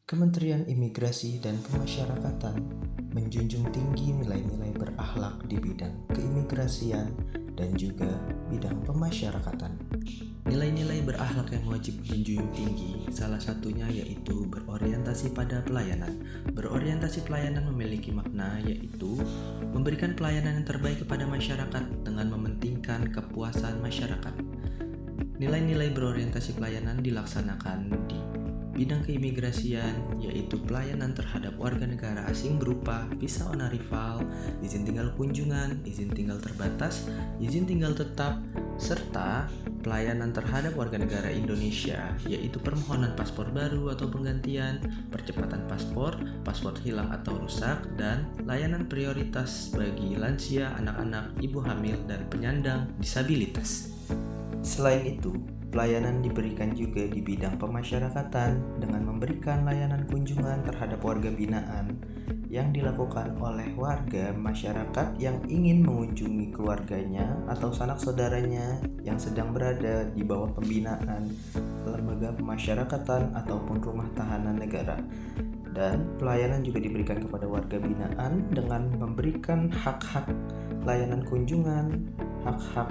Kementerian Imigrasi dan Pemasyarakatan menjunjung tinggi nilai-nilai berakhlak di bidang keimigrasian dan juga bidang pemasyarakatan. Nilai-nilai berakhlak yang wajib dijunjung tinggi salah satunya yaitu berorientasi pada pelayanan. Berorientasi pelayanan memiliki makna yaitu memberikan pelayanan yang terbaik kepada masyarakat dengan mementingkan kepuasan masyarakat. Nilai-nilai berorientasi pelayanan dilaksanakan di bidang keimigrasian, yaitu pelayanan terhadap warga negara asing berupa visa on arrival, izin tinggal kunjungan, izin tinggal terbatas, izin tinggal tetap, serta pelayanan terhadap warga negara Indonesia, yaitu permohonan paspor baru atau penggantian, percepatan paspor, paspor hilang atau rusak, dan layanan prioritas bagi lansia, anak-anak, ibu hamil, dan penyandang disabilitas. Selain itu, pelayanan diberikan juga di bidang pemasyarakatan dengan memberikan layanan kunjungan terhadap warga binaan yang dilakukan oleh warga masyarakat yang ingin mengunjungi keluarganya atau sanak saudaranya yang sedang berada di bawah pembinaan lembaga pemasyarakatan ataupun rumah tahanan negara. Dan pelayanan juga diberikan kepada warga binaan dengan memberikan hak-hak layanan kunjungan, hak-hak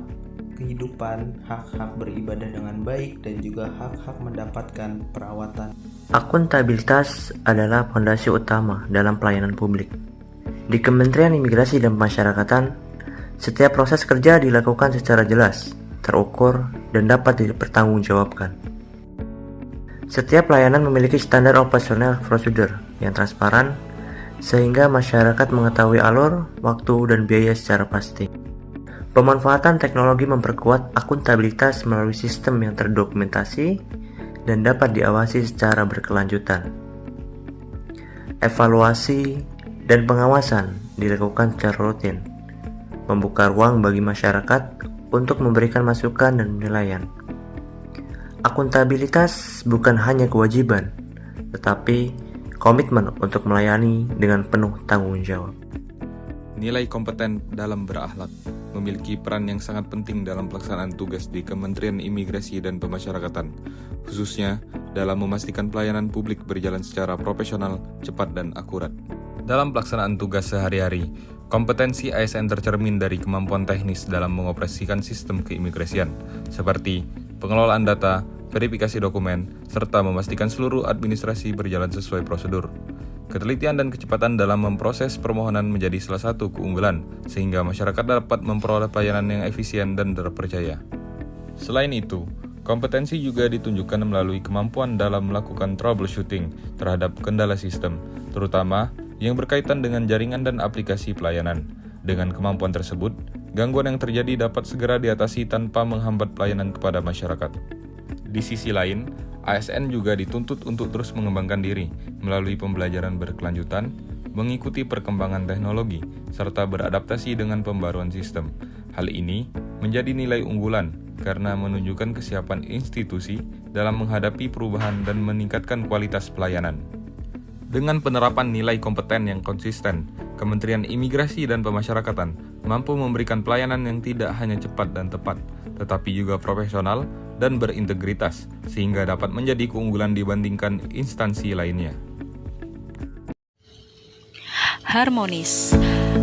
kehidupan, hak-hak beribadah dengan baik, dan juga hak-hak mendapatkan perawatan. Akuntabilitas adalah fondasi utama dalam pelayanan publik. Di Kementerian Imigrasi dan Pemasyarakatan, setiap proses kerja dilakukan secara jelas, terukur, dan dapat dipertanggungjawabkan. Setiap pelayanan memiliki standar operasional prosedur yang transparan, sehingga masyarakat mengetahui alur, waktu, dan biaya secara pasti. Pemanfaatan teknologi memperkuat akuntabilitas melalui sistem yang terdokumentasi dan dapat diawasi secara berkelanjutan. Evaluasi dan pengawasan dilakukan secara rutin, membuka ruang bagi masyarakat untuk memberikan masukan dan penilaian. Akuntabilitas bukan hanya kewajiban, tetapi komitmen untuk melayani dengan penuh tanggung jawab. Nilai kompeten dalam berakhlak memiliki peran yang sangat penting dalam pelaksanaan tugas di Kementerian Imigrasi dan Pemasyarakatan, khususnya dalam memastikan pelayanan publik berjalan secara profesional, cepat, dan akurat. Dalam pelaksanaan tugas sehari-hari, kompetensi ASN tercermin dari kemampuan teknis dalam mengoperasikan sistem keimigrasian, seperti pengelolaan data, verifikasi dokumen, serta memastikan seluruh administrasi berjalan sesuai prosedur. Ketelitian dan kecepatan dalam memproses permohonan menjadi salah satu keunggulan, sehingga masyarakat dapat memperoleh pelayanan yang efisien dan terpercaya. Selain itu, kompetensi juga ditunjukkan melalui kemampuan dalam melakukan troubleshooting terhadap kendala sistem, terutama yang berkaitan dengan jaringan dan aplikasi pelayanan. Dengan kemampuan tersebut, gangguan yang terjadi dapat segera diatasi tanpa menghambat pelayanan kepada masyarakat. Di sisi lain, ASN juga dituntut untuk terus mengembangkan diri melalui pembelajaran berkelanjutan, mengikuti perkembangan teknologi, serta beradaptasi dengan pembaruan sistem. Hal ini menjadi nilai unggulan karena menunjukkan kesiapan institusi dalam menghadapi perubahan dan meningkatkan kualitas pelayanan. Dengan penerapan nilai kompeten yang konsisten, Kementerian Imigrasi dan Pemasyarakatan mampu memberikan pelayanan yang tidak hanya cepat dan tepat, tetapi juga profesional dan berintegritas, sehingga dapat menjadi keunggulan dibandingkan instansi lainnya. Harmonis.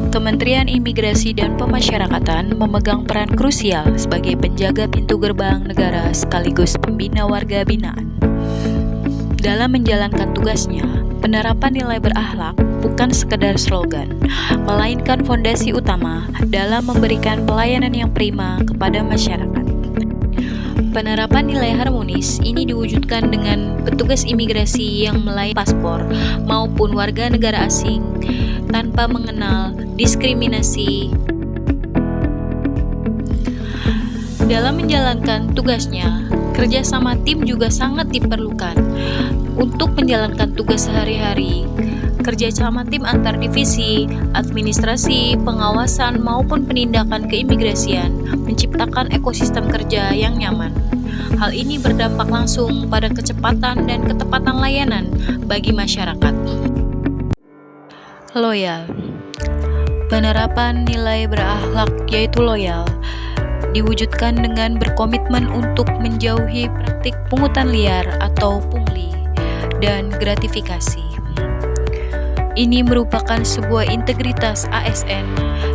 Kementerian Imigrasi dan Pemasyarakatan memegang peran krusial sebagai penjaga pintu gerbang negara sekaligus pembina warga binaan. Dalam menjalankan tugasnya, penerapan nilai berakhlak bukan sekedar slogan, melainkan fondasi utama dalam memberikan pelayanan yang prima kepada masyarakat. Penerapan nilai harmonis ini diwujudkan dengan petugas imigrasi yang melayani paspor maupun warga negara asing tanpa mengenal diskriminasi. Dalam menjalankan tugasnya, kerjasama tim juga sangat diperlukan. Untuk menjalankan tugas sehari-hari, kerjasama tim antar divisi, administrasi, pengawasan, maupun penindakan keimigrasian menciptakan ekosistem kerja yang nyaman. Hal ini berdampak langsung pada kecepatan dan ketepatan layanan bagi masyarakat. Loyal. Penerapan nilai berakhlak yaitu loyal diwujudkan dengan berkomitmen untuk menjauhi praktik pungutan liar atau pungli dan gratifikasi. Ini merupakan sebuah integritas ASN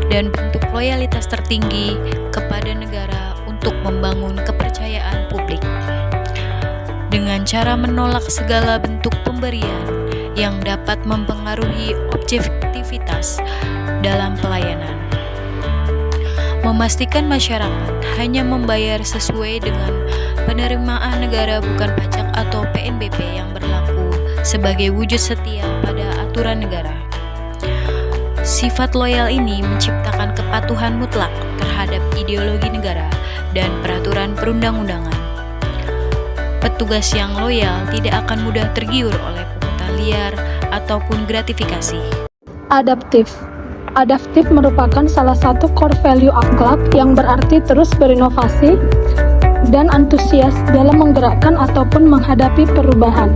dan bentuk loyalitas tertinggi kepada negara untuk membangun kepercayaan publik. Dengan cara menolak segala bentuk pemberian yang dapat mempengaruhi objektivitas dalam pelayanan. Memastikan masyarakat hanya membayar sesuai dengan penerimaan negara bukan pajak atau PNBP yang berlaku sebagai wujud setia pada aturan negara. Sifat loyal ini menciptakan kepatuhan mutlak terhadap ideologi negara dan peraturan perundang-undangan. Petugas yang loyal tidak akan mudah tergiur oleh pungutan liar ataupun gratifikasi. Adaptif. Adaptif merupakan salah satu core value akhlak yang berarti terus berinovasi dan antusias dalam menggerakkan ataupun menghadapi perubahan.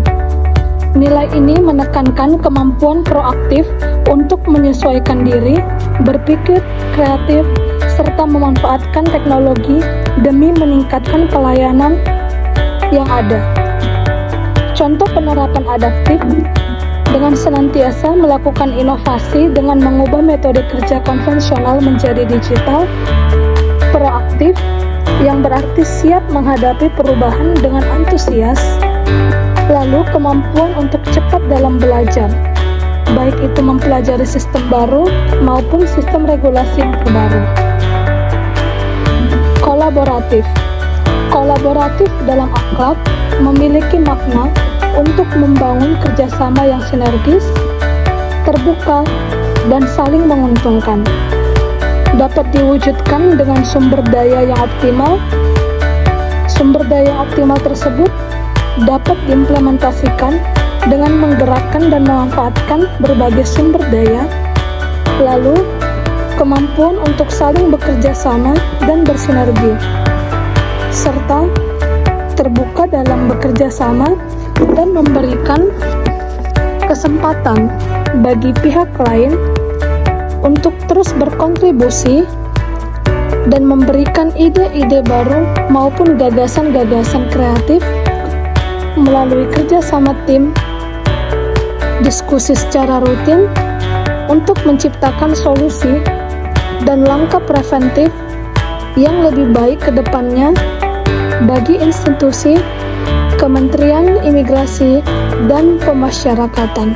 Nilai ini menekankan kemampuan proaktif untuk menyesuaikan diri, berpikir kreatif, serta memanfaatkan teknologi demi meningkatkan pelayanan yang ada. Contoh penerapan adaptif dengan senantiasa melakukan inovasi dengan mengubah metode kerja konvensional menjadi digital, proaktif, yang berarti siap menghadapi perubahan dengan antusias, lalu kemampuan untuk cepat dalam belajar, baik itu mempelajari sistem baru maupun sistem regulasi yang terbaru. Kolaboratif. Kolaboratif dalam akhlak memiliki makna untuk membangun kerjasama yang sinergis, terbuka, dan saling menguntungkan. Dapat diwujudkan dengan sumber daya yang optimal. Sumber daya optimal tersebut dapat diimplementasikan dengan menggerakkan dan memanfaatkan berbagai sumber daya, lalu kemampuan untuk saling bekerja sama dan bersinergi, serta terbuka dalam bekerja sama dan memberikan kesempatan bagi pihak lain untuk terus berkontribusi dan memberikan ide-ide baru maupun gagasan-gagasan kreatif melalui kerjasama tim, diskusi secara rutin untuk menciptakan solusi dan langkah preventif yang lebih baik ke depannya bagi institusi, Kementerian Imigrasi dan Pemasyarakatan.